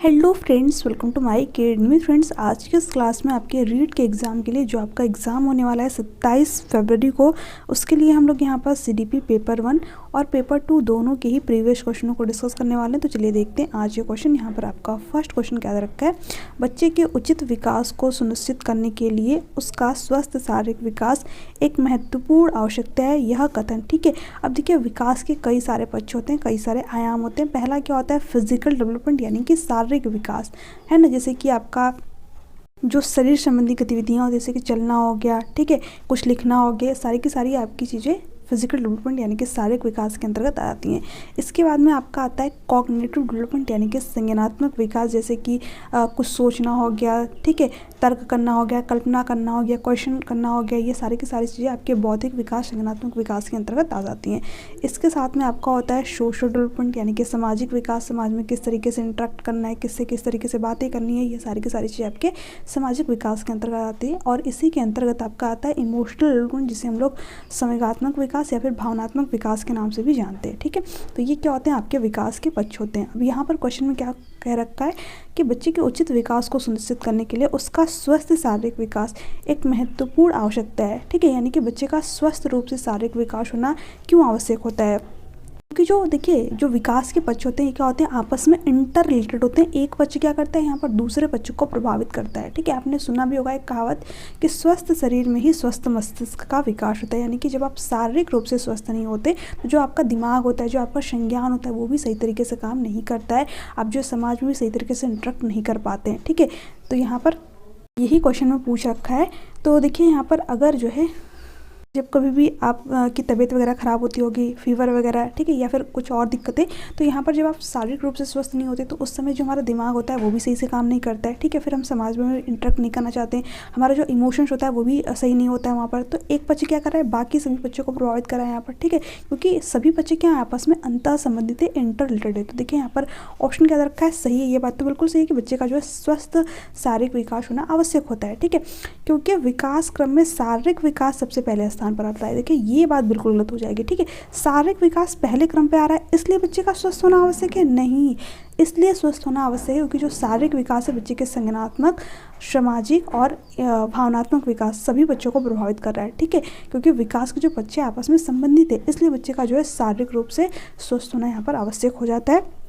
Hello friends, welcome to my academy. Friends, आज के इस क्लास में आपके रीड के एग्ज़ाम के लिए जो आपका एग्ज़ाम होने वाला है 27 फरवरी को, उसके लिए हम लोग यहाँ पर सीडीपी पेपर 1 और पेपर 2 दोनों के ही प्रीवियस क्वेश्चनों को डिस्कस करने वाले हैं। तो चलिए देखते हैं आज ये क्वेश्चन। यहाँ पर आपका फर्स्ट क्वेश्चन क्या दे रखा है, बच्चे के उचित विकास को सुनिश्चित करने के लिए उसका स्वस्थ शारीरिक विकास एक महत्वपूर्ण आवश्यकता है, यह कथन। ठीक है, अब देखिए विकास के कई सारे पक्ष होते हैं, कई सारे आयाम होते हैं। पहला क्या होता है, फिजिकल डेवलपमेंट यानी कि शारीरिक विकास, है ना। जैसे कि आपका जो शरीर संबंधी गतिविधियाँ हो, जैसे कि चलना हो गया, ठीक है, कुछ लिखना हो गया, सारी की सारी आपकी चीज़ें फिजिकल डेवलपमेंट यानी कि शारीरिक विकास के अंतर्गत आ जाती हैं। इसके बाद में आपका आता है कॉग्निटिव डेवलपमेंट यानी कि संज्ञानात्मक विकास, जैसे कि कुछ सोचना हो गया, ठीक है, तर्क करना हो गया, कल्पना करना हो गया, क्वेश्चन करना हो गया। ये सारी की सारी चीज़ें आपके बौद्धिक विकास, संज्ञानात्मक विकास के अंतर्गत आ जाती हैं। इसके साथ में आपका होता है सोशल डेवलपमेंट यानी कि सामाजिक विकास, समाज में किस तरीके से इंटरेक्ट करना है, किससे किस तरीके से बातें करनी है, ये सारी की सारी चीज़ें आपके सामाजिक विकास के अंतर्गत आती है। और इसी के अंतर्गत आपका आता है इमोशनल डेवलपमेंट, जिसे हम लोग संवेगात्मक विकास या फिर भावनात्मक विकास के नाम से भी जानते हैं। ठीक है, तो ये क्या होते हैं, आपके विकास के पक्ष होते हैं। अब यहाँ पर क्वेश्चन में क्या कह रखा है कि बच्चे के उचित विकास को सुनिश्चित करने के लिए उसका स्वस्थ शारीरिक विकास एक महत्वपूर्ण आवश्यकता है। ठीक है, यानी कि बच्चे का स्वस्थ रूप से शारीरिक विकास होना क्यों आवश्यक होता है, क्योंकि जो देखिए जो विकास के पक्ष होते हैं ये क्या होते हैं, आपस में इंटर रिलेटेड होते हैं। एक पक्ष क्या करता है, यहाँ पर दूसरे पक्ष को प्रभावित करता है। ठीक है, आपने सुना भी होगा एक कहावत कि स्वस्थ शरीर में ही स्वस्थ मस्तिष्क का विकास होता है। यानी कि जब आप शारीरिक रूप से स्वस्थ नहीं होते तो जो आपका दिमाग होता है, जो आपका संज्ञान होता है, वो भी सही तरीके से काम नहीं करता है। आप जो समाज में भी सही तरीके से इंटरेक्ट नहीं कर पाते हैं। ठीक है, तो यहाँ पर यही क्वेश्चन में पूछ रखा है। तो देखिए यहाँ पर अगर जो है जब कभी भी आप की तबीयत वगैरह ख़राब होती होगी, फीवर वगैरह, ठीक है, या फिर कुछ और दिक्कतें, तो यहाँ पर जब आप शारीरिक रूप से स्वस्थ नहीं होते तो उस समय जो हमारा दिमाग होता है वो भी सही से काम नहीं करता है। ठीक है, फिर हम समाज में इंटरेक्ट नहीं करना चाहते हैं, हमारा जो इमोशंस होता है वो भी सही नहीं होता है वहाँ पर। तो एक पक्ष क्या कर रहा है, बाकी सभी बच्चों को प्रभावित कर रहा है यहाँ पर। ठीक है, क्योंकि सभी बच्चे क्या आपस में अंतर संबंधित है, इंटर रिलेटेड है। तो देखिए यहाँ पर ऑप्शन क्या रखा है, सही है। ये बात तो बिल्कुल सही है कि बच्चे का जो है स्वस्थ शारीरिक विकास होना आवश्यक होता है। ठीक है, क्योंकि विकास क्रम में शारीरिक विकास सबसे पहले स्थान पर आता है। देखिए ये बात बिल्कुल गलत हो जाएगी। ठीक है, शारीरिक विकास पहले क्रम पे आ रहा है इसलिए बच्चे का स्वस्थ होना आवश्यक है, नहीं। इसलिए स्वस्थ होना आवश्यक है क्योंकि जो शारीरिक विकास है बच्चे के संज्ञानात्मक, सामाजिक और भावनात्मक विकास सभी बच्चों को प्रभावित कर रहा है। ठीक है, क्योंकि विकास के जो बच्चे आपस में संबंधित है इसलिए बच्चे का जो है शारीरिक रूप से स्वस्थ होना यहाँ पर आवश्यक हो जाता है।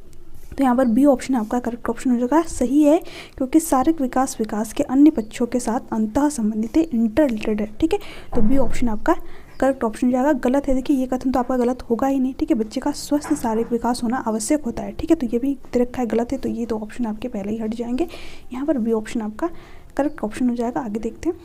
तो यहाँ पर बी ऑप्शन आपका करेक्ट ऑप्शन हो जाएगा, सही है, क्योंकि शारीरिक विकास विकास के अन्य पक्षों के साथ अंतः संबंधित है, इंटर रिलेटेड है। ठीक है, तो बी ऑप्शन आपका करेक्ट ऑप्शन हो जाएगा। गलत है, देखिए ये कथन तो आपका गलत होगा ही नहीं। ठीक है, बच्चे का स्वस्थ शारीरिक विकास होना आवश्यक होता है। ठीक है, तो ये भी दे रखा है गलत है, तो ये दो ऑप्शन आपके पहले ही हट जाएंगे। यहाँ पर बी ऑप्शन आपका करेक्ट ऑप्शन हो जाएगा। आगे देखते हैं।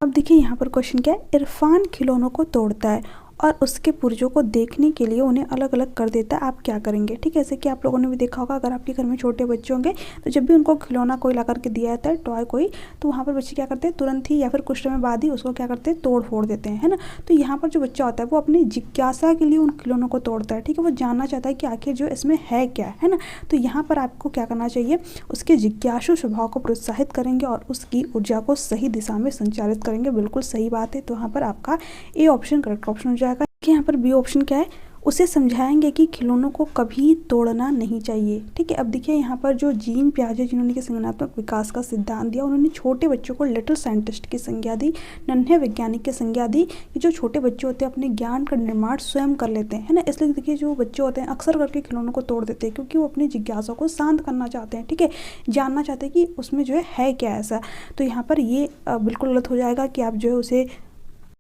अब देखिए यहाँ पर क्वेश्चन क्या है, इरफान खिलौनों को तोड़ता है और उसके पुर्जों को देखने के लिए उन्हें अलग अलग कर देता है, आप क्या करेंगे। ठीक है, जैसे कि आप लोगों ने भी देखा होगा, अगर आपके घर में छोटे बच्चे होंगे तो जब भी उनको खिलौना कोई ला करके दिया जाता है, टॉय कोई, तो वहाँ पर बच्चे क्या करते हैं, तुरंत ही या फिर कुछ समय बाद ही उसको क्या करते हैं, तोड़ फोड़ देते हैं, है ना। तो यहाँ पर जो बच्चा होता है वो अपनी जिज्ञासा के लिए उन खिलौनों को तोड़ता है। ठीक है, वो जानना चाहता है कि आखिर जो इसमें है क्या, है ना। तो यहाँ पर आपको क्या करना चाहिए, उसके जिज्ञासु स्वभाव को प्रोत्साहित करेंगे और उसकी ऊर्जा को सही दिशा में संचालित करेंगे। बिल्कुल सही बात है, तो यहाँ पर आपका ए ऑप्शन करेक्ट ऑप्शन हो जाएगा। कि यहाँ पर बी ऑप्शन क्या है, उसे समझाएंगे कि खिलौनों को कभी तोड़ना नहीं चाहिए। ठीक है, अब देखिए यहाँ पर जो जीन पियाजे जिन्होंने कि संज्ञानात्मक विकास का सिद्धांत दिया, उन्होंने छोटे बच्चों को लिटिल साइंटिस्ट की संज्ञा दी, नन्हे वैज्ञानिक की संज्ञा दी कि जो छोटे बच्चे होते हैं अपने ज्ञान का निर्माण स्वयं कर लेते हैं, है ना। इसलिए देखिए जो बच्चे होते हैं अक्सर करके खिलौनों को तोड़ देते हैं क्योंकि वो अपनी जिज्ञासा को शांत करना चाहते हैं। ठीक है, जानना चाहते हैं कि उसमें जो है क्या ऐसा। तो यहाँ पर ये बिल्कुल गलत हो जाएगा कि आप जो है उसे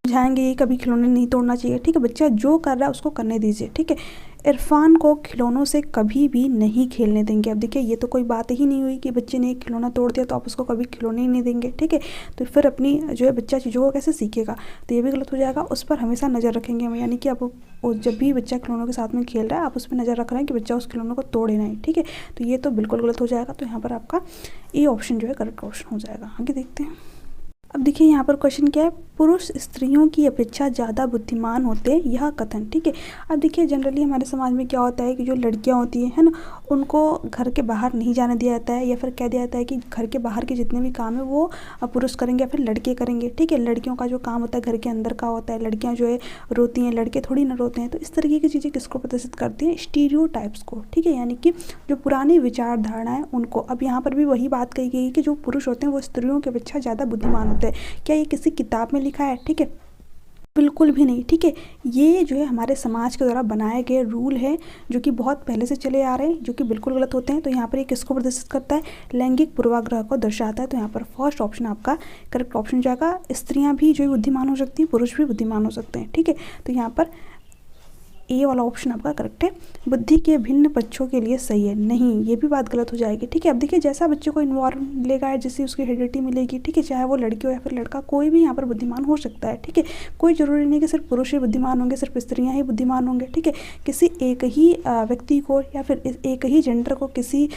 समझाएंगे ये कभी खिलौने नहीं तोड़ना चाहिए। ठीक है, बच्चा जो कर रहा है उसको करने दीजिए। ठीक है, इरफान को खिलौनों से कभी भी नहीं खेलने देंगे। अब देखिए ये तो कोई बात ही नहीं हुई कि बच्चे ने एक खिलौना तोड़ दिया तो आप उसको कभी खिलौने ही नहीं देंगे। ठीक है, तो फिर अपनी जो है बच्चा चीज़ों को कैसे सीखेगा, तो ये भी गलत हो जाएगा। उस पर हमेशा नज़र रखेंगे हम, यानी कि आप जब भी बच्चा खिलौनों के साथ में खेल रहा है आप उस पर नज़र रख रहे हैं कि बच्चा उस खिलौनों को तोड़े नहीं। ठीक है, तो ये तो बिल्कुल गलत हो जाएगा। तो यहाँ पर आपका ए ऑप्शन जो है करेक्ट ऑप्शन हो जाएगा। आगे देखते हैं। अब देखिए यहाँ पर क्वेश्चन क्या है, पुरुष स्त्रियों की अपेक्षा ज़्यादा बुद्धिमान होते हैं, यह कथन। ठीक है, अब देखिए जनरली हमारे समाज में क्या होता है कि जो लड़कियाँ होती हैं, है ना, उनको घर के बाहर नहीं जाने दिया जाता है, या फिर कह दिया जाता है कि घर के बाहर के जितने भी काम है वो पुरुष करेंगे या फिर लड़के करेंगे। ठीक है, लड़कियों का जो काम होता है घर के अंदर का होता है, लड़कियाँ जो है रोती हैं, लड़के थोड़ी ना रोते हैं। तो इस तरीके की चीज़ें किसको प्रदर्शित करती हैं, स्टीरियोटाइप्स को। ठीक है, यानी कि जो पुरानी विचारधारणा है उनको। अब यहाँ पर भी वही बात कही गई कि जो पुरुष होते हैं वो स्त्रियों की अपेक्षा ज़्यादा बुद्धिमान होते हैं। क्या ये किसी किताब में लिखा है? ठीक है, बिल्कुल भी नहीं। ठीक है, ये जो है हमारे समाज के द्वारा बनाए गए रूल है, जो कि बहुत पहले से चले आ रहे हैं, जो कि बिल्कुल गलत होते हैं। तो यहाँ पर ये किसको प्रदर्शित करता है, लैंगिक पूर्वाग्रह को दर्शाता है। तो यहाँ पर फर्स्ट ऑप्शन आपका करेक्ट ऑप्शन जाएगा। स्त्रियाँ भी जो है बुद्धिमान हो सकती हैं, पुरुष भी बुद्धिमान हो सकते हैं। ठीक है, तो यहाँ पर ए वाला ऑप्शन आपका करेक्ट है। बुद्धि के भिन्न पक्षों के लिए सही है, नहीं, ये भी बात गलत हो जाएगी। ठीक है, अब देखिए जैसा बच्चे को इन्वॉल्व लेगा, जैसे उसकी हेरिडिटी मिलेगी, ठीक है, चाहे वो लड़की हो या फिर लड़का, कोई भी यहाँ पर बुद्धिमान हो सकता है। ठीक है, कोई ज़रूरी नहीं कि सिर्फ पुरुष ही बुद्धिमान होंगे, सिर्फ स्त्रियाँ ही बुद्धिमान होंगे। ठीक है, किसी एक ही व्यक्ति को या फिर एक ही जेंडर को किसी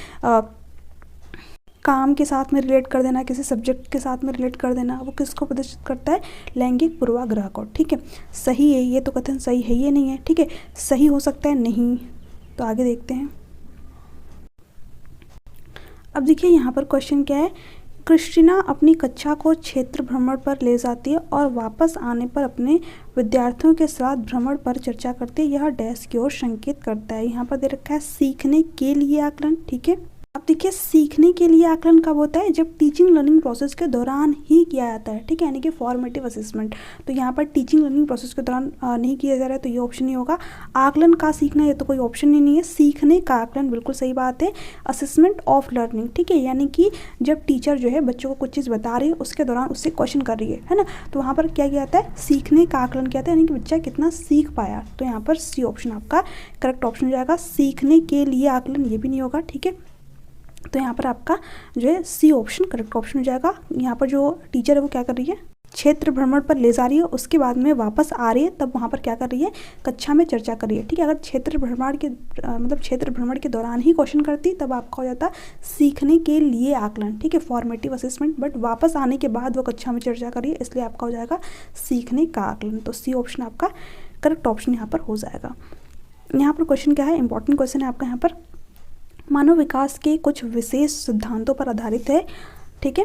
काम के साथ में रिलेट कर देना, किसी सब्जेक्ट के साथ में रिलेट कर देना, वो किसको प्रदर्शित करता है, लैंगिक पूर्वाग्रह को। ठीक है, सही है ये तो कथन, सही है ये नहीं है। ठीक है, सही हो सकता है नहीं। तो आगे देखते हैं। अब देखिए यहाँ पर क्वेश्चन क्या है, क्रिस्टीना अपनी कक्षा को क्षेत्र भ्रमण पर ले जाती है और वापस आने पर अपने विद्यार्थियों के साथ भ्रमण पर चर्चा करती है, यह डैश की ओर संकेत करता है। यहाँ पर दे रखा है सीखने के लिए आकलन। ठीक है, अब देखिए सीखने के लिए आकलन कब होता है, जब टीचिंग लर्निंग प्रोसेस के दौरान ही किया जाता है। ठीक है, यानी कि फॉर्मेटिव असेसमेंट। तो यहाँ पर टीचिंग लर्निंग प्रोसेस के दौरान नहीं किया जा रहा है, तो ये ऑप्शन नहीं होगा। आकलन का सीखना, ये तो कोई ऑप्शन ही नहीं है। सीखने का आकलन, बिल्कुल सही बात है। असेसमेंट ऑफ लर्निंग, ठीक है, यानी कि जब टीचर जो है बच्चों को कुछ चीज़ बता रही है, उसके दौरान उससे क्वेश्चन कर रही है ना, तो वहाँ पर क्या किया जाता है, सीखने का आकलन किया जाता है, यानी कि बच्चा कितना सीख पाया। तो यहाँ पर सी ऑप्शन आपका करेक्ट ऑप्शन हो जाएगा। सीखने के लिए आकलन, ये भी नहीं होगा। ठीक है, तो यहाँ पर आपका जो है सी ऑप्शन करेक्ट ऑप्शन हो जाएगा। यहाँ पर जो टीचर है वो क्या कर रही है, क्षेत्र भ्रमण पर ले जा रही है, उसके बाद में वापस आ रही है, तब वहाँ पर क्या कर रही है, कक्षा में चर्चा कर रही है। ठीक है, अगर क्षेत्र भ्रमण के मतलब क्षेत्र भ्रमण के दौरान ही क्वेश्चन करती, तब आपका हो जाता सीखने के लिए आकलन। ठीक है, फॉर्मेटिव असेसमेंट। बट वापस आने के बाद वो कक्षा में चर्चा कर रही है, इसलिए आपका हो जाएगा सीखने का आकलन। तो सी ऑप्शन आपका करेक्ट ऑप्शन यहाँ पर हो जाएगा। यहाँ पर क्वेश्चन क्या है, इंपॉर्टेंट क्वेश्चन है आपका यहाँ पर, मानव विकास के कुछ विशेष सिद्धांतों पर आधारित है। ठीक है,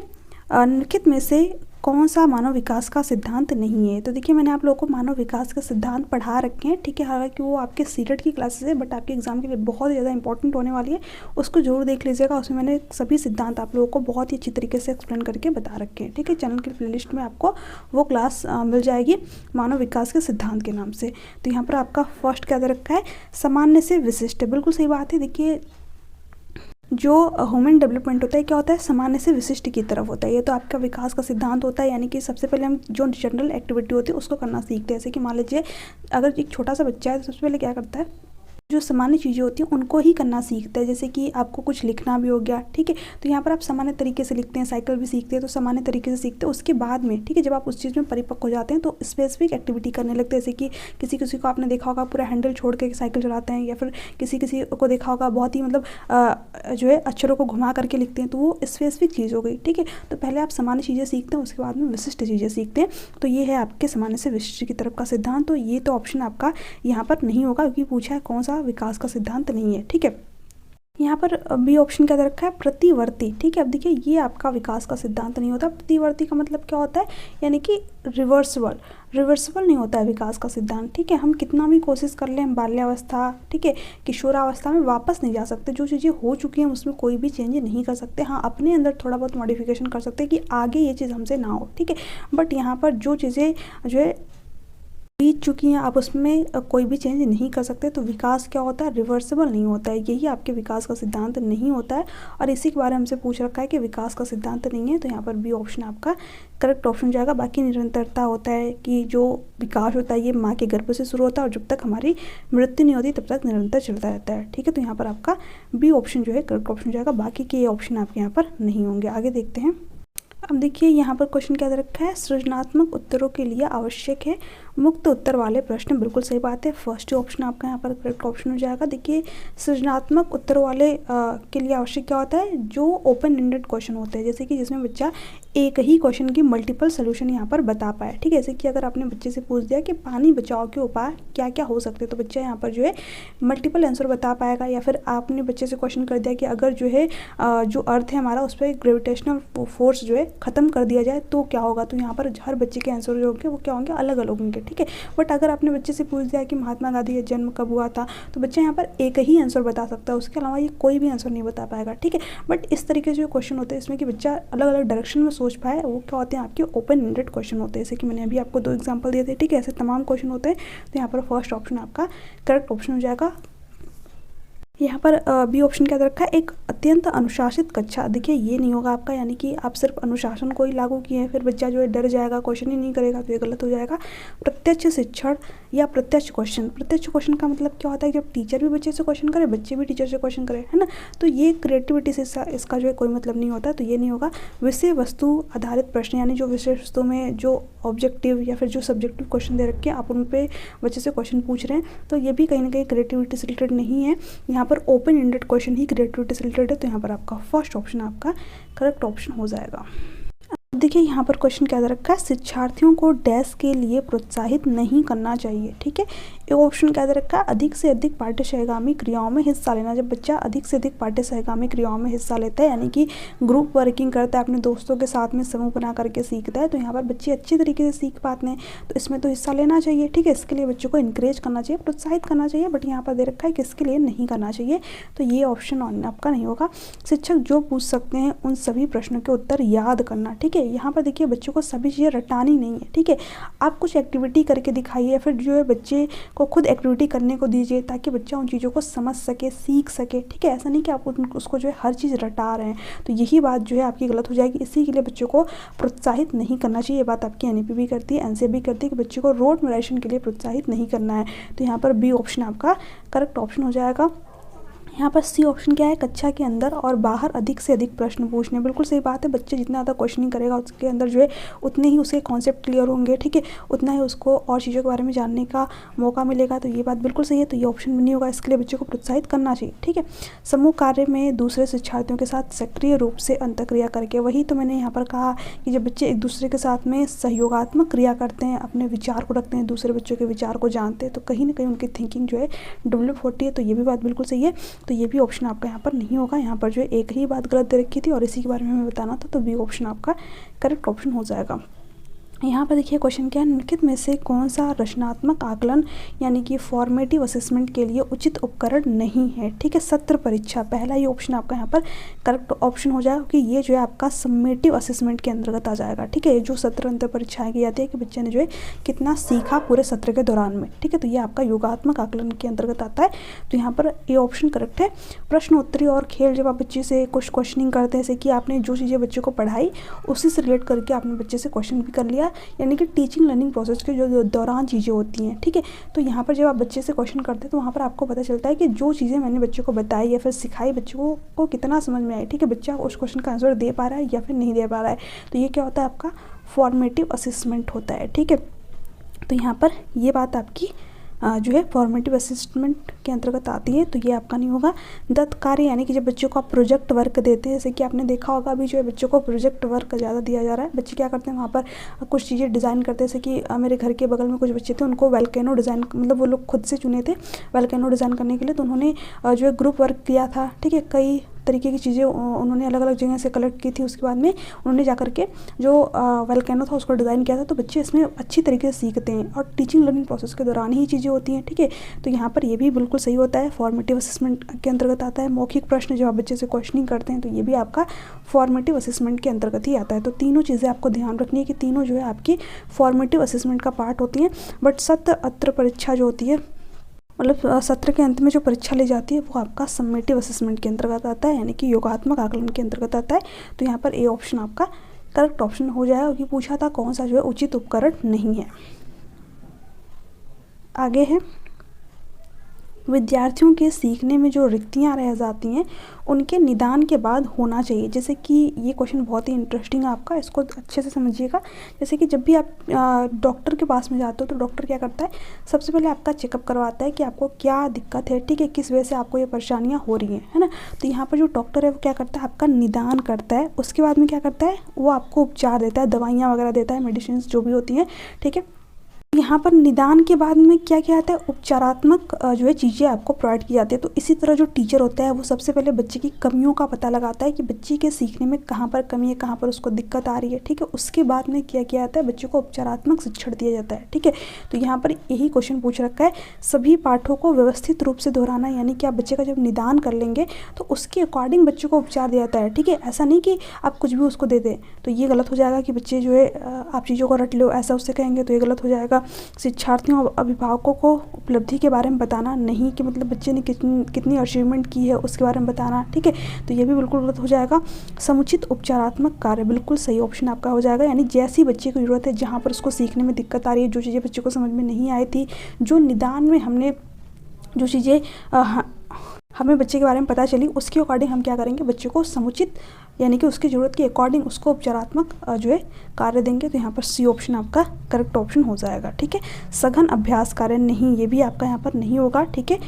निम्नलिखित में से कौन सा मानव विकास का सिद्धांत नहीं है। तो देखिए मैंने आप लोगों को मानव विकास के सिद्धांत पढ़ा रखे हैं। ठीक है, हालांकि वो आपके सीटेट की क्लासेस है, बट आपके एग्जाम के लिए बहुत ज़्यादा इंपॉर्टेंट होने वाली है, उसको जरूर देख लीजिएगा। उसमें मैंने सभी सिद्धांत आप लोगों को बहुत ही अच्छी तरीके से एक्सप्लेन करके बता रखे हैं। ठीक है, चैनल की प्लेलिस्ट में आपको वो क्लास मिल जाएगी मानव विकास के सिद्धांत के नाम से। तो यहाँ पर आपका फर्स्ट क्या दे रखा है, सामान्य से विशिष्ट। बिल्कुल सही बात है। देखिए जो ह्यूमन डेवलपमेंट होता है क्या होता है, सामान्य से विशिष्ट की तरफ होता है। ये तो आपका विकास का सिद्धांत होता है, यानी कि सबसे पहले हम जो जनरल एक्टिविटी होती है उसको करना सीखते हैं। जैसे कि मान लीजिए अगर एक छोटा सा बच्चा है तो सबसे पहले क्या करता है, जो सामान्य चीज़ें होती हैं उनको ही करना सीखते हैं। जैसे कि आपको कुछ लिखना भी हो गया, ठीक है, तो यहाँ पर आप सामान्य तरीके से लिखते हैं, साइकिल भी सीखते हैं, तो सामान्य तरीके से सीखते हैं। उसके बाद में ठीक है, जब आप उस चीज़ में परिपक्व हो जाते हैं तो स्पेसिफिक एक्टिविटी करने लगते हैं। जैसे कि किसी किसी को आपने देखा होगा पूरा हैंडल छोड़ के साइकिल चलाते हैं, या फिर किसी किसी को देखा होगा बहुत ही मतलब जो है अक्षरों को घुमा करके लिखते हैं, तो वो स्पेसिफिक चीज़ हो गई। ठीक है, तो पहले आप सामान्य चीज़ें सीखते हैं, उसके बाद में विशिष्ट चीज़ें सीखते हैं। तो ये है आपके सामान्य से विशिष्ट की तरफ का सिद्धांत। तो ये तो ऑप्शन आपका यहाँ पर नहीं होगा, क्योंकि पूछा है कौन सा विकास का सिद्धांत नहीं है। ठीक है, यहाँ पर बी ऑप्शन क्या रखा है, प्रतिवर्ती। ठीक है, अब देखिए ये आपका विकास का सिद्धांत नहीं होता। प्रतिवर्ती का मतलब क्या होता है, यानी कि रिवर्सिबल नहीं होता है विकास का सिद्धांत। ठीक है, हम कितना भी कोशिश कर लें, हम बाल्यावस्था ठीक है किशोरावस्था में वापस नहीं जा सकते। जो चीज़ें हो चुकी हैं उसमें कोई भी चेंज नहीं कर सकते। हाँ, अपने अंदर थोड़ा बहुत मॉडिफिकेशन कर सकते हैं कि आगे ये चीज़ हमसे ना हो। ठीक है, बट यहाँ पर जो चीज़ें जो है बीत चुकी हैं आप उसमें कोई भी चेंज नहीं कर सकते। तो विकास क्या होता है, रिवर्सिबल नहीं होता है। यही आपके विकास का सिद्धांत नहीं होता है, और इसी के बारे में हमसे पूछ रखा है कि विकास का सिद्धांत नहीं है। तो यहाँ पर बी ऑप्शन आपका करेक्ट ऑप्शन जाएगा। बाकी निरंतरता होता है कि जो विकास होता है ये माँ के गर्भ से शुरू होता है, और जब तक हमारी मृत्यु नहीं होती तब तक निरंतर चलता रहता है। ठीक है, तो यहाँ पर आपका बी ऑप्शन जो है करेक्ट ऑप्शन जाएगा। बाकी के ये ऑप्शन आपके यहाँ पर नहीं होंगे। आगे देखते हैं। अब देखिए यहाँ पर क्वेश्चन क्या दे रखा है, सृजनात्मक उत्तरों के लिए आवश्यक है मुक्त उत्तर वाले प्रश्न। बिल्कुल सही बात है, फर्स्ट ऑप्शन आपका यहाँ पर करेक्ट ऑप्शन हो जाएगा। देखिए सृजनात्मक उत्तर वाले के लिए आवश्यक क्या होता है, जो ओपन एंडेड क्वेश्चन होते हैं, जैसे कि जिसमें बच्चा एक ही क्वेश्चन की मल्टीपल सोल्यूशन यहाँ पर बता पाए। ठीक है, जैसे कि अगर आपने बच्चे से पूछ दिया कि पानी बचाव के उपाय क्या क्या हो सकते हैं, तो बच्चा यहाँ पर जो है मल्टीपल आंसर बता पाएगा। या फिर आपने बच्चे से क्वेश्चन कर दिया कि अगर जो है जो अर्थ है हमारा, उस पर ग्रेविटेशनल फोर्स जो है ख़त्म कर दिया जाए तो क्या होगा, तो यहाँ पर हर बच्चे के आंसर जो होंगे वो क्या होंगे, अलग अलग होंगे। ठीक है, बट अगर आपने बच्चे से पूछ दिया कि महात्मा गांधी का जन्म कब हुआ था, तो बच्चा यहाँ पर एक ही आंसर बता सकता है, उसके अलावा ये कोई भी आंसर नहीं बता पाएगा। ठीक है, बट इस तरीके से जो क्वेश्चन होते हैं इसमें कि बच्चा अलग अलग डायरेक्शन में सोच पाए, वो क्या होते हैं, आपके ओपन एंडेड क्वेश्चन होते हैं। जैसे कि मैंने अभी आपको 2 एग्जाम्पल दिए थे। ठीक है, ऐसे तमाम क्वेश्चन होते हैं। तो यहाँ पर फर्स्ट ऑप्शन आपका करेक्ट ऑप्शन हो जाएगा। यहाँ पर बी ऑप्शन क्या रखा है, एक अत्यंत अनुशासित कक्षा। देखिए ये नहीं होगा आपका, यानी कि आप सिर्फ अनुशासन को ही लागू किए हैं, फिर बच्चा जो है डर जाएगा, क्वेश्चन ही नहीं करेगा, तो ये गलत हो जाएगा। प्रत्यक्ष शिक्षण या प्रत्यक्ष क्वेश्चन। प्रत्यक्ष क्वेश्चन का मतलब क्या होता है, जब टीचर भी बच्चे से क्वेश्चन करे, बच्चे भी टीचर से क्वेश्चन करे, है ना, तो ये क्रिएटिविटी से इसका जो है कोई मतलब नहीं होता, तो ये नहीं होगा। विषय वस्तु आधारित प्रश्न, यानी जो विषय वस्तु में जो ऑब्जेक्टिव या फिर जो सब्जेक्टिव क्वेश्चन दे रखे हैं, आप उन पे बच्चे से क्वेश्चन पूछ रहे हैं, तो ये भी कहीं ना कहीं क्रिएटिविटी से रिलेटेड नहीं है। यहाँ पर ओपन एंडेड क्वेश्चन ही क्रिएटिविटी से रिलेटेड है, तो यहाँ पर आपका फर्स्ट ऑप्शन आपका करेक्ट ऑप्शन हो जाएगा। देखिए यहाँ पर क्वेश्चन क्या दे रखा है, शिक्षार्थियों को डैश के लिए प्रोत्साहित नहीं करना चाहिए। ठीक है, एक ऑप्शन क्या दे रखा है, अधिक से अधिक पाठ्य सहगामी क्रियाओं में हिस्सा लेना। जब बच्चा अधिक से अधिक पाठ्य सहगामी क्रियाओं में हिस्सा लेता है, यानी कि ग्रुप वर्किंग करता है, अपने दोस्तों के साथ में समूह बना करके सीखता है, तो यहाँ पर बच्चे अच्छे तरीके से सीख पाते हैं, तो इसमें तो हिस्सा लेना चाहिए। ठीक है, इसके लिए बच्चों को इंकरेज करना चाहिए, प्रोत्साहित करना चाहिए, बट यहाँ पर दे रखा है कि इसके लिए नहीं करना चाहिए, तो ये ऑप्शन आपका नहीं होगा। शिक्षक जो पूछ सकते हैं उन सभी प्रश्नों के उत्तर याद करना। ठीक है, यहाँ पर देखिए बच्चों को सभी चीज़ें रटानी नहीं है। ठीक है, आप कुछ एक्टिविटी करके दिखाइए, या फिर जो है बच्चे को खुद एक्टिविटी करने को दीजिए, ताकि बच्चा उन चीज़ों को समझ सके, सीख सके। ठीक है, ऐसा नहीं कि आप उसको जो है हर चीज़ रटा रहे हैं, तो यही बात जो है आपकी गलत हो जाएगी। इसी के लिए बच्चों को प्रोत्साहित नहीं करना चाहिए। ये बात आपकी एनईपी भी करती है, एनसीईआरटी भी करती है कि बच्चे को रोड मेमोराइजेशन के लिए प्रोत्साहित नहीं करना है, तो यहाँ पर बी ऑप्शन आपका करेक्ट ऑप्शन हो जाएगा। यहाँ पर सी ऑप्शन क्या है, कक्षा के अंदर और बाहर अधिक से अधिक प्रश्न पूछने। बिल्कुल सही बात है, बच्चे जितना ज़्यादा क्वेश्चनिंग करेगा उसके अंदर जो है उतने ही उसके कॉन्सेप्ट क्लियर होंगे। ठीक है, उतना ही उसको और चीज़ों के बारे में जानने का मौका मिलेगा, तो ये बात बिल्कुल सही है, तो ये ऑप्शन भी नहीं होगा। इसके लिए बच्चे को प्रोत्साहित करना चाहिए। ठीक है, समूह कार्य में दूसरे शिक्षार्थियों के साथ सक्रिय रूप से अंतःक्रिया करके। वही तो मैंने यहाँ पर कहा कि जब बच्चे एक दूसरे के साथ में सहयोगात्मक क्रिया करते हैं, अपने विचार को रखते हैं, दूसरे बच्चों के विचार को जानते हैं, तो कहीं ना कहीं उनकी थिंकिंग जो है डेवलप होती है, तो ये भी बात बिल्कुल सही है, तो ये भी ऑप्शन आपका यहाँ पर नहीं होगा। यहाँ पर जो है एक ही बात गलत दे रखी थी और इसी के बारे में हमें बताना था, तो बी ऑप्शन आपका करेक्ट ऑप्शन हो जाएगा। यहाँ पर देखिए क्वेश्चन क्या है, निम्नलिखित में से कौन सा रचनात्मक आकलन यानी कि फॉर्मेटिव असेसमेंट के लिए उचित उपकरण नहीं है। ठीक है, सत्र परीक्षा, पहला ही ऑप्शन आपका यहाँ पर करेक्ट ऑप्शन हो जाएगा, कि ये जो है आपका समेटिव असेसमेंट के अंतर्गत आ जाएगा। ठीक है, जो सत्र अंतर परीक्षाएँ की जाती है कि बच्चे ने जो है कितना सीखा पूरे सत्र के दौरान में। ठीक है, तो ये आपका योगात्मक आकलन के अंतर्गत आता है, तो यहाँ पर ये ऑप्शन करेक्ट है। प्रश्नोत्तरी और खेल, जब आप बच्चे से कुछ क्वेश्चनिंग करते हैं, जैसे कि आपने जो चीज़ें बच्चे को पढ़ाई उसी से रिलेट करके आपने बच्चे से क्वेश्चन भी कर लिया, यानी कि टीचिंग लर्निंग प्रोसेस के जो दौरान चीज़ें होती हैं। ठीक है, तो यहाँ पर जब आप बच्चे से क्वेश्चन करते हैं तो वहाँ पर आपको पता चलता है कि जो चीज़ें मैंने बच्चों को बताई या फिर सिखाई, बच्चों को कितना समझ में आई। ठीक है, बच्चा उस क्वेश्चन का आंसर दे पा रहा है या फिर नहीं दे पा रहा है, तो ये क्या होता है, आपका फॉर्मेटिव असेसमेंट होता है। ठीक है, तो यहाँ पर ये बात आपकी जो है फॉर्मेटिव असेसमेंट के अंतर्गत आती है, तो ये आपका नहीं होगा। दत्त कार्य, यानी कि जब बच्चों को आप प्रोजेक्ट वर्क देते हैं, जैसे कि आपने देखा होगा अभी जो है बच्चों को प्रोजेक्ट वर्क ज़्यादा दिया जा रहा है। बच्चे क्या करते हैं, वहाँ पर कुछ चीज़ें डिज़ाइन करते हैं, जैसे कि मेरे घर के बगल में कुछ बच्चे थे, उनको वोल्केनो डिज़ाइन, मतलब वो लोग खुद से चुने थे वोल्केनो डिज़ाइन करने के लिए, तो उन्होंने जो है ग्रुप वर्क किया था। ठीक है, कई तरीके की चीज़ें उन्होंने अलग अलग जगह से कलेक्ट की थी, उसके बाद में उन्होंने जा करके जो वोल्केनो था उसको डिज़ाइन किया था, तो बच्चे इसमें अच्छी तरीके से सीखते हैं और टीचिंग लर्निंग प्रोसेस के दौरान ही चीज़ें होती हैं। ठीक है, तो यहाँ पर ये भी बिल्कुल सही होता है, फॉर्मेटिव असेसमेंट के अंतर्गत आता है। मौखिक प्रश्न जब आप बच्चे से क्वेश्चनिंग करते हैं, तो ये भी आपका फॉर्मेटिव असेसमेंट के अंतर्गत ही आता है। तो तीनों चीज़ें आपको ध्यान रखनी है कि तीनों जो है आपकी फॉर्मेटिव असेसमेंट का पार्ट होती हैं, बट सत्र अंतर परीक्षा जो होती है, मतलब सत्र के अंत में जो परीक्षा ली जाती है, वो आपका समेटिव असेसमेंट के अंतर्गत आता है, यानी कि योगात्मक आकलन के अंतर्गत आता है। तो यहाँ पर ए ऑप्शन आपका करेक्ट ऑप्शन हो जाएगा, क्योंकि पूछा था कौन सा जो है उचित उपकरण नहीं है। आगे है विद्यार्थियों के सीखने में जो रिक्तियाँ रह जाती हैं उनके निदान के बाद होना चाहिए। जैसे कि ये क्वेश्चन बहुत ही इंटरेस्टिंग है आपका, इसको अच्छे से समझिएगा। जैसे कि जब भी आप डॉक्टर के पास में जाते हो तो डॉक्टर क्या करता है, सबसे पहले आपका चेकअप करवाता है कि आपको क्या दिक्कत है, ठीक है, किस वजह से आपको ये परेशानियाँ हो रही हैं, है ना। तो यहाँ पर जो डॉक्टर है वो क्या करता है, आपका निदान करता है। उसके बाद में क्या करता है, वो आपको उपचार देता है, दवाइयाँ वगैरह देता है, मेडिसिन जो भी होती हैं, ठीक है। यहाँ पर निदान के बाद में क्या क्या आता है, उपचारात्मक जो है चीज़ें आपको प्रोवाइड की जाती है। तो इसी तरह जो टीचर होता है वो सबसे पहले बच्चे की कमियों का पता लगाता है कि बच्चे के सीखने में कहाँ पर कमी है, कहाँ पर उसको दिक्कत आ रही है, ठीक है। उसके बाद में क्या किया जाता है, बच्चे को उपचारात्मक शिक्षण दिया जाता है, ठीक है। तो यहाँ पर यही क्वेश्चन पूछ रखा है, सभी पाठों को व्यवस्थित रूप से दोहराना, यानी कि आप बच्चे का जब निदान कर लेंगे तो उसके अकॉर्डिंग बच्चे को उपचार दिया जाता है, ठीक है। ऐसा नहीं कि आप कुछ भी उसको दे दें, तो ये गलत हो जाएगा कि बच्चे जो है आप चीज़ों को रट लो ऐसा उससे कहेंगे, तो ये गलत हो जाएगा। शिक्षार्थियों और अभिभावकों को उपलब्धि के बारे में बताना, नहीं कि मतलब बच्चे ने कितनी अचीवमेंट की है उसके बारे में बताना, ठीक है, तो ये भी बिल्कुल गलत हो जाएगा। समुचित उपचारात्मक कार्य, बिल्कुल सही ऑप्शन आपका हो जाएगा, यानी जैसी बच्चे को ज़रूरत है, जहाँ पर उसको सीखने में दिक्कत आ रही है, जो चीज़ें बच्चे को समझ में नहीं आई थी, जो निदान में हमने जो चीज़ें हमें बच्चे के बारे में पता चली, उसके अकॉर्डिंग हम क्या करेंगे, बच्चे को समुचित यानी कि उसकी ज़रूरत के अकॉर्डिंग उसको उपचारात्मक जो है कार्य देंगे। तो यहाँ पर सी ऑप्शन आपका करेक्ट ऑप्शन हो जाएगा, ठीक है। सघन अभ्यास कार्य नहीं, ये भी आपका यहाँ पर नहीं होगा, ठीक है।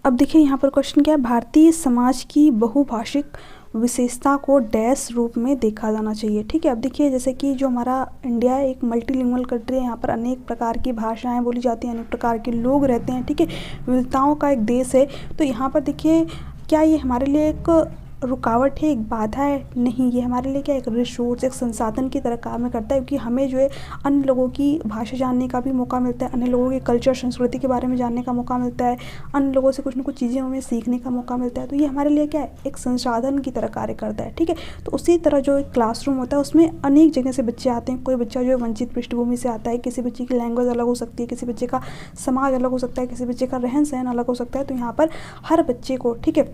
अब देखिए यहाँ पर क्वेश्चन क्या है, भारतीय समाज की बहुभाषिक विशेषता को डैश रूप में देखा जाना चाहिए, ठीक है। अब देखिए जैसे कि जो हमारा इंडिया है एक मल्टीलिंगुअल कंट्री है, यहाँ पर अनेक प्रकार की भाषाएं बोली जाती हैं, अनेक प्रकार के लोग रहते हैं, ठीक है, विविधताओं का एक देश है। तो यहाँ पर देखिए क्या ये हमारे लिए एक रुकावट है, एक बाधा है? नहीं, ये हमारे लिए क्या एक रिसोर्स, एक संसाधन की तरह काम करता है, क्योंकि हमें जो है अन्य लोगों की भाषा जानने का भी मौका मिलता है, अन्य लोगों के कल्चर संस्कृति के बारे में जानने का मौका मिलता है, अन्य लोगों से कुछ ना कुछ चीज़ें हमें सीखने का मौका मिलता है। तो ये हमारे लिए क्या है, एक संसाधन की तरह कार्य करता है, ठीक है। तो उसी तरह जो एक क्लासरूम होता है उसमें अनेक जगह से बच्चे आते हैं। कोई बच्चा जो है वंचित पृष्ठभूमि से आता है, किसी बच्चे की लैंग्वेज अलग हो सकती है, किसी बच्चे का समाज अलग हो सकता है, किसी बच्चे का रहन सहन अलग हो सकता है। तो यहाँ पर हर बच्चे को, ठीक है,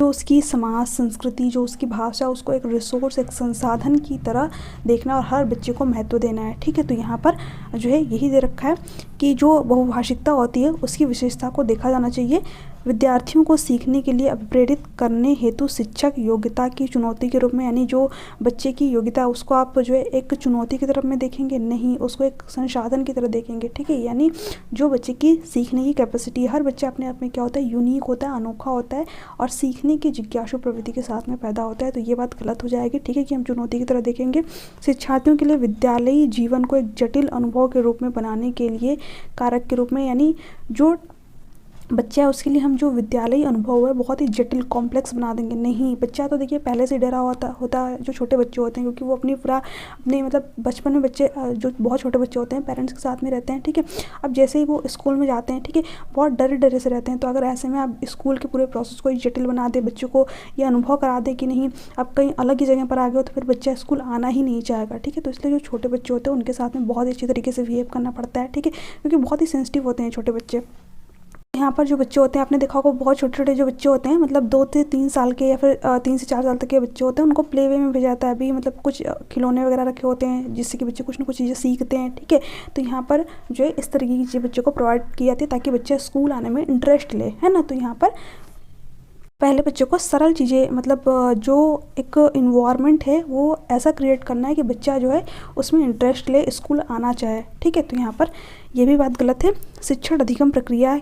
जो उसकी समाज संस्कृति, जो उसकी भाषा, उसको एक रिसोर्स, एक संसाधन की तरह देखना और हर बच्चे को महत्व देना है, ठीक है। तो यहाँ पर जो है यही दे रखा है कि जो बहुभाषिकता होती है उसकी विशेषता को देखा जाना चाहिए। विद्यार्थियों को सीखने के लिए अभिप्रेरित करने हेतु शिक्षक योग्यता की चुनौती के रूप में, यानी जो बच्चे की योग्यता उसको आप जो है एक चुनौती की तरफ में देखेंगे, नहीं, उसको एक संसाधन की तरह देखेंगे, ठीक है। यानी जो बच्चे की सीखने की कैपेसिटी, हर बच्चा अपने आप में क्या होता है, यूनिक होता है, अनोखा होता है और सीखने की जिज्ञासु प्रवृत्ति के साथ में पैदा होता है। तो ये बात गलत हो जाएगी, ठीक है, कि हम चुनौती की तरह देखेंगे। शिक्षार्थियों के लिए विद्यालयी जीवन को एक जटिल अनुभव के रूप में बनाने के लिए कारक के रूप में, यानी जो बच्चा है उसके लिए हम जो विद्यालयी अनुभव है बहुत ही जटिल कॉम्प्लेक्स बना देंगे, नहीं। बच्चा तो देखिए पहले से डरा होता है, जो छोटे बच्चे होते हैं, क्योंकि वो अपने मतलब बचपन में बच्चे जो बहुत छोटे बच्चे होते हैं पेरेंट्स के साथ में रहते हैं, ठीक है। अब जैसे ही वो स्कूल में जाते हैं, ठीक है, बहुत डरे से रहते हैं। तो अगर ऐसे में आप स्कूल के पूरे प्रोसेस को जटिल बना दे, बच्चों को ये अनुभव करा दे कि नहीं आप कहीं अलग ही जगह पर आ गए हो, तो फिर बच्चा स्कूल आना ही नहीं चाहेगा, ठीक है। तो इसलिए जो छोटे बच्चे होते हैं उनके साथ में बहुत अच्छी तरीके से बिहेव करना पड़ता है, ठीक है, क्योंकि बहुत ही सेंसिटिव होते हैं छोटे बच्चे। यहाँ पर जो बच्चे होते हैं आपने देखा होगा, बहुत छोटे छोटे जो बच्चे होते हैं, मतलब 2 से 3 साल के या फिर 3 से 4 साल तक के बच्चे होते हैं, उनको प्ले वे में भेजा जाता है। अभी मतलब कुछ खिलौने वगैरह रखे होते हैं जिससे कि बच्चे कुछ ना कुछ चीज़ें सीखते हैं, ठीक है। तो यहाँ पर जो है इस तरीके की चीज़ें बच्चे को प्रोवाइड की जाती है ताकि बच्चे स्कूल आने में इंटरेस्ट ले, है ना। तो यहाँ पर पहले बच्चे को सरल चीज़ें, मतलब जो एक इन्वायरमेंट है वो ऐसा क्रिएट करना है कि बच्चा जो है उसमें इंटरेस्ट ले, स्कूल आना चाहे, ठीक है। तो यहाँ पर ये भी बात गलत है। शिक्षण अधिगम प्रक्रिया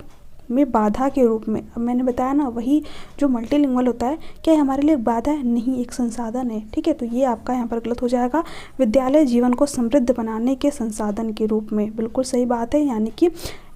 में बाधा के रूप में, अब मैंने बताया ना, वही जो मल्टीलिंगुअल होता है, क्या हमारे लिए एक बाधा है? नहीं, एक संसाधन है, ठीक है। तो ये आपका यहाँ पर गलत हो जाएगा। विद्यालय जीवन को समृद्ध बनाने के संसाधन के रूप में, बिल्कुल सही बात है, यानी कि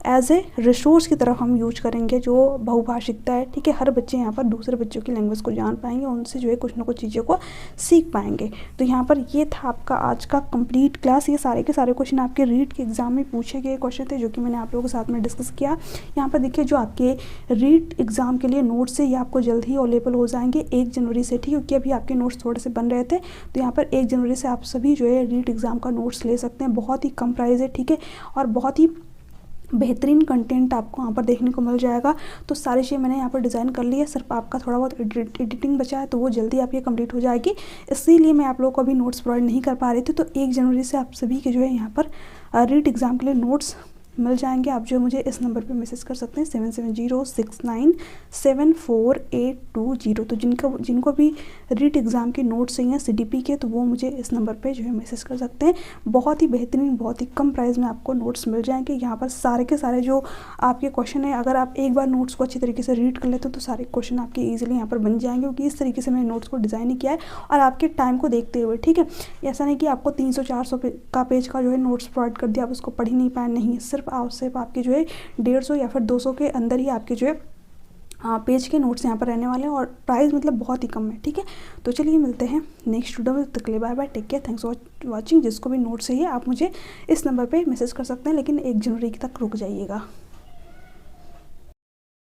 एज ए रिसोर्स की तरफ हम यूज करेंगे जो बहुभाषिकता है, ठीक है। हर बच्चे यहाँ पर दूसरे बच्चों की लैंग्वेज को जान पाएंगे, उनसे जो है कुछ ना कुछ चीज़ों को सीख पाएंगे। तो यहाँ पर ये था आपका आज का कंप्लीट क्लास। ये सारे के सारे क्वेश्चन आपके रीट के एग्जाम में पूछे गए क्वेश्चन थे, जो कि मैंने आप लोगों के साथ में डिस्कस किया। यहाँ पर देखिए जो आपके रीट एग्जाम के लिए नोट्स है ये आपको जल्द ही अवेलेबल हो जाएंगे 1 जनवरी से, ठीक है, क्योंकि अभी आपके नोट्स थोड़े से बन रहे थे। तो यहाँ पर 1 जनवरी से आप सभी जो है रीट एग्जाम का नोट्स ले सकते हैं। बहुत ही कम प्राइस है, ठीक है, और बहुत ही बेहतरीन कंटेंट आपको यहाँ पर देखने को मिल जाएगा। तो सारी चीज़ें मैंने यहाँ पर डिज़ाइन कर ली है, सिर्फ आपका थोड़ा बहुत एडिटिंग बचा है, तो वो जल्दी आपकी कंप्लीट हो जाएगी। इसीलिए मैं आप लोगों को अभी नोट्स प्रोवाइड नहीं कर पा रही थी। तो 1 जनवरी से आप सभी के जो है यहाँ पर रीट एग्ज़ाम के लिए नोट्स मिल जाएंगे। आप जो मुझे इस नंबर पे मैसेज कर सकते हैं 7706974820। तो जिनको भी रीट एग्ज़ाम के नोट्स चाहिए CDP के, तो वो मुझे इस नंबर पे जो है मैसेज कर सकते हैं। बहुत ही बेहतरीन, बहुत ही कम प्राइस में आपको नोट्स मिल जाएंगे। यहाँ पर सारे के सारे जो आपके क्वेश्चन है, अगर आप एक बार नोट्स को अच्छी तरीके से रीड कर लेते हो तो सारे क्वेश्चन आपके ईजिली यहाँ पर बन जाएंगे, क्योंकि इस तरीके से मैंने नोट्स को डिज़ाइन किया है और आपके टाइम को देखते हुए। ठीक है, ऐसा नहीं कि आपको 300-400 का पेज का जो है नोट्स प्रोवाइड कर दिया, आप उसको पढ़ ही नहीं पाए, नहीं, सिर्फ आपके जो है 150 या फिर 200 के अंदर ही आपके जो है पेज के नोट्स यहाँ पर रहने वाले हैं, और प्राइस मतलब बहुत ही कम है। ठीक है, तो चलिए मिलते हैं नेक्स्ट वीडियो में। तब तक के लिए bye bye, take care, thanks for watching. जिसको भी नोट्स चाहिए आप मुझे इस नंबर पे मैसेज कर सकते हैं, लेकिन 1 जनवरी तक रुक जाइएगा।